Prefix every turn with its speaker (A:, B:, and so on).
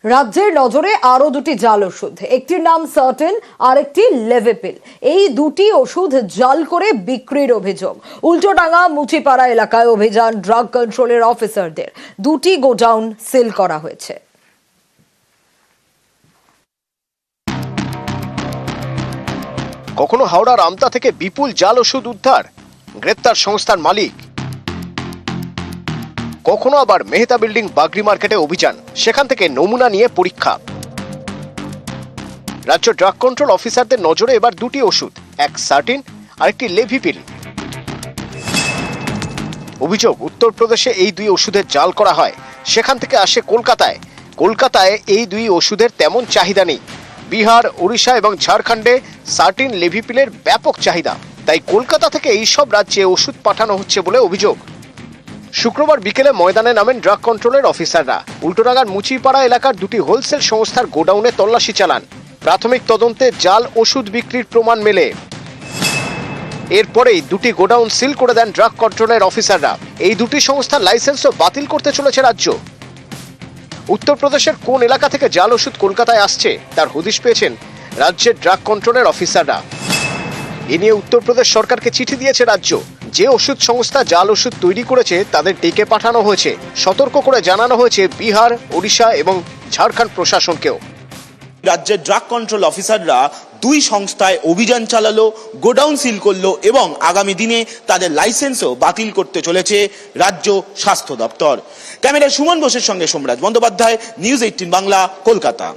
A: রাজ্যের নজরে আরো দুটি জাল ওষুধ, একটির নাম সার্টেন আর একটি লেভেপিল। এই দুটি ওষুধ জাল করে বিক্রির অভিযোগ। উল্টোডাঙ্গা মুচিপাড়া এলাকায় অভিযান ড্রাগ কন্ট্রোলের অফিসারদের। দুটি গোডাউন সিল করা হয়েছে।
B: কখনো হাওড়ার আমতা থেকে বিপুল জাল ওষুধ উদ্ধার, গ্রেপ্তার সংস্থার মালিক। কখনো আবার মেহতা বিল্ডিং বাগরি মার্কেটে অভিযান, সেখান থেকে নমুনা নিয়ে পরীক্ষা। রাজ্য ড্রাগ কন্ট্রোল অফিসারদের নজরে এবার দুটি ওষুধ, এক সার্টিন আর একটি লেভিপিল। অভিযোগ, উত্তরপ্রদেশে এই দুই ওষুধের জাল করা হয়, সেখান থেকে আসে কলকাতায় এই দুই ওষুধের তেমন চাহিদা নেই। বিহার, ওড়িশা এবং ঝাড়খণ্ডে সার্টিন লেভিপিলের ব্যাপক চাহিদা, তাই কলকাতা থেকে এইসব রাজ্যে ওষুধ পাঠানো হচ্ছে বলে অভিযোগ। শুক্রবার বিকেলে ময়দানে নামেন ড্রাগ কন্ট্রোলের অফিসাররা। উল্টোডাঙ্গার মুচিপাড়া এলাকার দুটি হোলসেল সংস্থার গোডাউনে তল্লাশি চালান। প্রাথমিক তদন্তে জাল ওষুধ বিক্রির প্রমাণ মেলে। এরপরেই দুটি গোডাউন সিল করে দেন ড্রাগ কন্ট্রোলের অফিসাররা। এই দুটি সংস্থার লাইসেন্সও বাতিল করতে চলেছে রাজ্য। উত্তরপ্রদেশের কোন এলাকা থেকে জাল ওষুধ কলকাতায় আসছে তার হদিশ পেয়েছেন রাজ্যের ড্রাগ কন্ট্রোলের অফিসাররা। এ নিয়ে উত্তরপ্রদেশ সরকারকে চিঠি দিয়েছে রাজ্য। যে ওষুধ সংস্থা জাল ওষুধ তৈরি করেছে তাদের ডেকে পাঠানো হয়েছে। সতর্ক করে জানানো হয়েছে বিহার, ওড়িশা এবং ঝাড়খণ্ড প্রশাসনকেও।
C: রাজ্যের ড্রাগ কন্ট্রোল অফিসাররা দুই সংস্থায় অভিযান চালালো, গোডাউন সিল করলো এবং আগামী দিনে তাদের লাইসেন্সও বাতিল করতে চলেছে রাজ্য স্বাস্থ্য দপ্তর। ক্যামেরায় সুমন বোসের সঙ্গে সোমরাজ বন্দ্যোপাধ্যায়, নিউজ 18 বাংলা, কলকাতা।